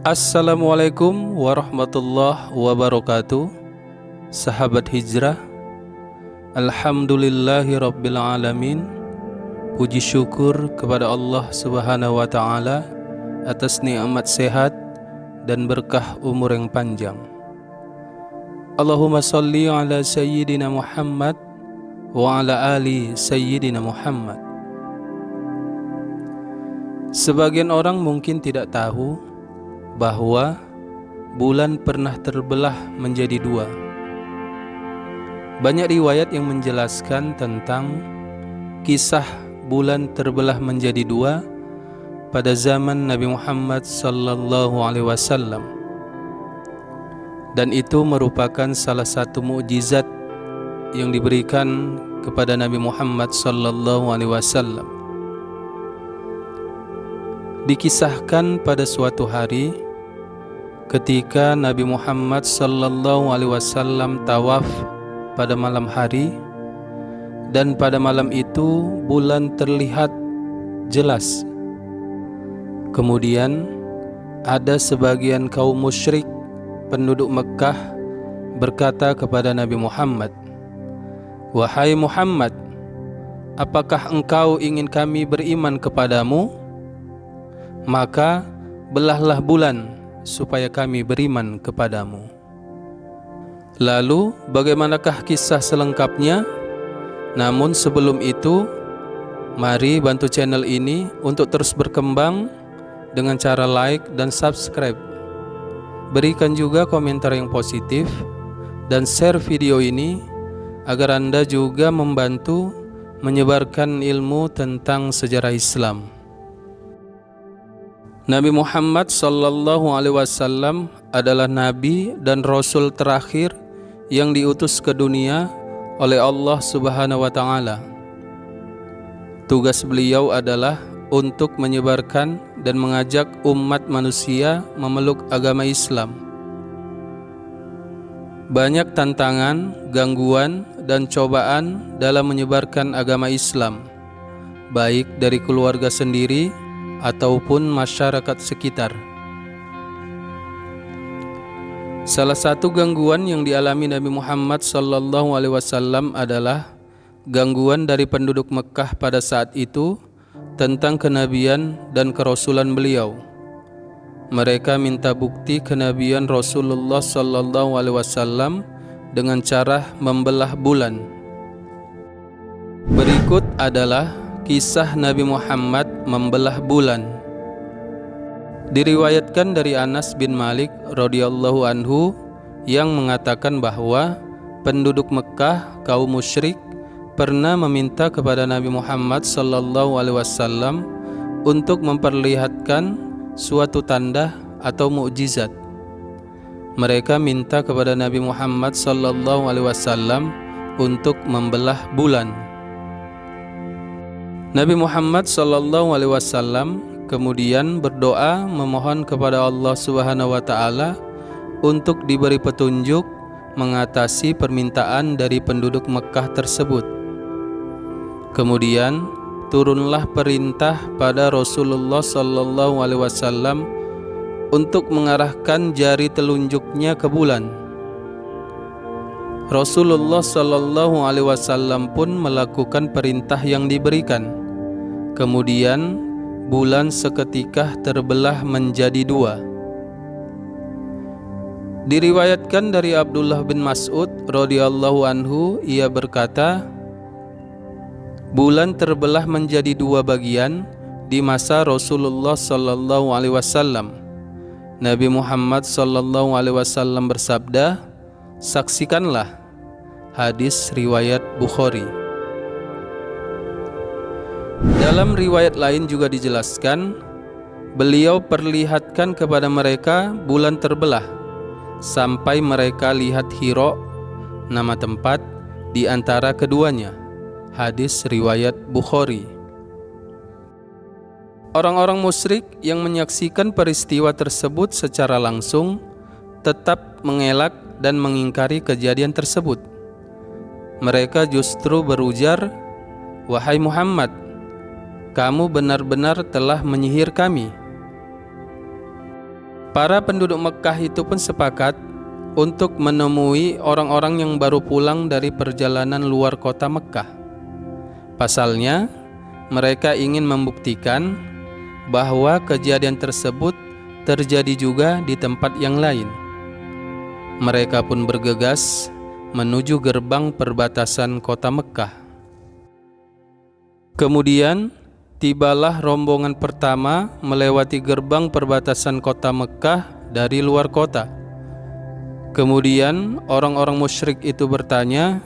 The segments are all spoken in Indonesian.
Assalamualaikum warahmatullahi wabarakatuh. Sahabat hijrah, alhamdulillahi rabbil alamin. Puji syukur kepada Allah subhanahu wa ta'ala atas nikmat sehat dan berkah umur yang panjang. Allahumma salli ala sayyidina Muhammad wa ala ali sayyidina Muhammad. Sebagian orang mungkin tidak tahu bahwa bulan pernah terbelah menjadi dua. Banyak riwayat yang menjelaskan tentang kisah bulan terbelah menjadi dua pada zaman Nabi Muhammad sallallahu alaihi wasallam. Dan itu merupakan salah satu mukjizat yang diberikan kepada Nabi Muhammad sallallahu alaihi wasallam. Dikisahkan pada suatu hari ketika Nabi Muhammad sallallahu alaihi wasallam tawaf pada malam hari, dan pada malam itu bulan terlihat jelas. Kemudian ada sebagian kaum musyrik penduduk Mekkah berkata kepada Nabi Muhammad, "Wahai Muhammad, apakah engkau ingin kami beriman kepadamu? Maka belahlah bulan supaya kami beriman kepadamu." Lalu bagaimanakah kisah selengkapnya? Namun sebelum itu, mari bantu channel ini untuk terus berkembang dengan cara like dan subscribe. Berikan juga komentar yang positif dan share video ini agar Anda juga membantu menyebarkan ilmu tentang sejarah Islam. Nabi Muhammad sallallahu alaihi wasallam adalah nabi dan rasul terakhir yang diutus ke dunia oleh Allah Subhanahu wa taala. Tugas beliau adalah untuk menyebarkan dan mengajak umat manusia memeluk agama Islam. Banyak tantangan, gangguan, dan cobaan dalam menyebarkan agama Islam, baik dari keluarga sendiri ataupun masyarakat sekitar. Salah satu gangguan yang dialami Nabi Muhammad sallallahu alaihi wasallam adalah gangguan dari penduduk Mekkah pada saat itu tentang kenabian dan kerasulan beliau. Mereka minta bukti kenabian Rasulullah sallallahu alaihi wasallam dengan cara membelah bulan. Berikut adalah kisah Nabi Muhammad membelah bulan. Diriwayatkan dari Anas bin Malik radhiyallahu anhu yang mengatakan bahwa penduduk Mekkah kaum musyrik pernah meminta kepada Nabi Muhammad sallallahu alaihi wasallam untuk memperlihatkan suatu tanda atau mukjizat. Mereka minta kepada Nabi Muhammad sallallahu alaihi wasallam untuk membelah bulan. Nabi Muhammad sallallahu alaihi wasallam kemudian berdoa memohon kepada Allah Subhanahu wa taala untuk diberi petunjuk mengatasi permintaan dari penduduk Mekkah tersebut. Kemudian turunlah perintah pada Rasulullah sallallahu alaihi wasallam untuk mengarahkan jari telunjuknya ke bulan. Rasulullah sallallahu alaihi wasallam pun melakukan perintah yang diberikan. Kemudian bulan seketika terbelah menjadi dua. Diriwayatkan dari Abdullah bin Mas'ud radhiyallahu anhu, ia berkata, bulan terbelah menjadi dua bagian di masa Rasulullah sallallahu alaihi wasallam. Nabi Muhammad sallallahu alaihi wasallam bersabda, "Saksikanlah." Hadis riwayat Bukhari. Dalam riwayat lain juga dijelaskan, beliau perlihatkan kepada mereka bulan terbelah sampai mereka lihat Hira, nama tempat di antara keduanya. Hadis riwayat Bukhari. Orang-orang musyrik yang menyaksikan peristiwa tersebut secara langsung tetap mengelak dan mengingkari kejadian tersebut. Mereka justru berujar, "Wahai Muhammad, kamu benar-benar telah menyihir kami." Para penduduk Mekkah itu pun sepakat untuk menemui orang-orang yang baru pulang dari perjalanan luar kota Mekkah. Pasalnya, mereka ingin membuktikan bahwa kejadian tersebut terjadi juga di tempat yang lain. Mereka pun bergegas menuju gerbang perbatasan kota Mekkah. Kemudian, tibalah rombongan pertama melewati gerbang perbatasan kota Mekkah dari luar kota. Kemudian orang-orang musyrik itu bertanya,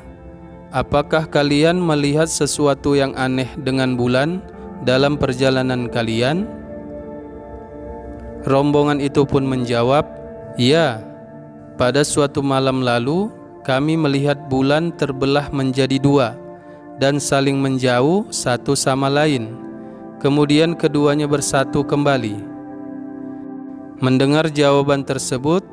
"Apakah kalian melihat sesuatu yang aneh dengan bulan dalam perjalanan kalian?" Rombongan itu pun menjawab, "Ya, pada suatu malam lalu kami melihat bulan terbelah menjadi dua dan saling menjauh satu sama lain. Kemudian keduanya bersatu kembali." Mendengar jawaban tersebut,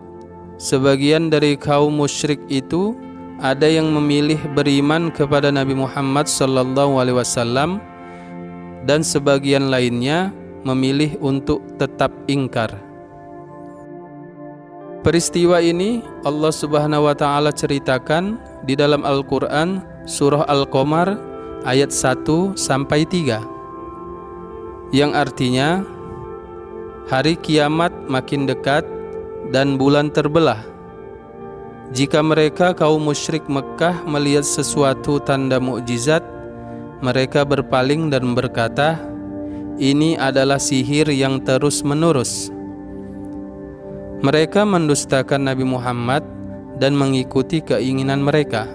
sebagian dari kaum musyrik itu ada yang memilih beriman kepada Nabi Muhammad SAW dan sebagian lainnya memilih untuk tetap ingkar. Peristiwa ini Allah Subhanahu wa taala ceritakan di dalam Al-Qur'an surah Al-Qamar ayat 1 sampai 3 yang artinya hari kiamat makin dekat dan bulan terbelah. Jika mereka kaum musyrik Mekkah melihat sesuatu tanda mukjizat, mereka berpaling dan berkata, "Ini adalah sihir yang terus-menerus." Mereka mendustakan Nabi Muhammad dan mengikuti keinginan mereka,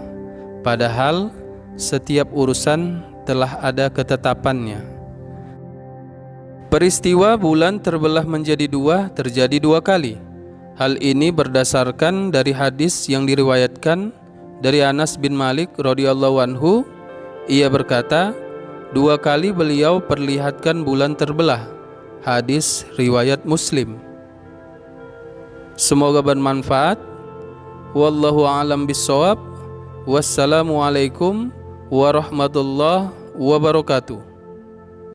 padahal setiap urusan telah ada ketetapannya. Peristiwa bulan terbelah menjadi dua terjadi dua kali. Hal ini berdasarkan dari hadis yang diriwayatkan dari Anas bin Malik radhiyallahu anhu. Ia berkata, 2 kali beliau perlihatkan bulan terbelah. Hadis riwayat Muslim. Semoga bermanfaat. Wallahu a'lam bishawab. Wassalamualaikum warahmatullahi wabarakatuh.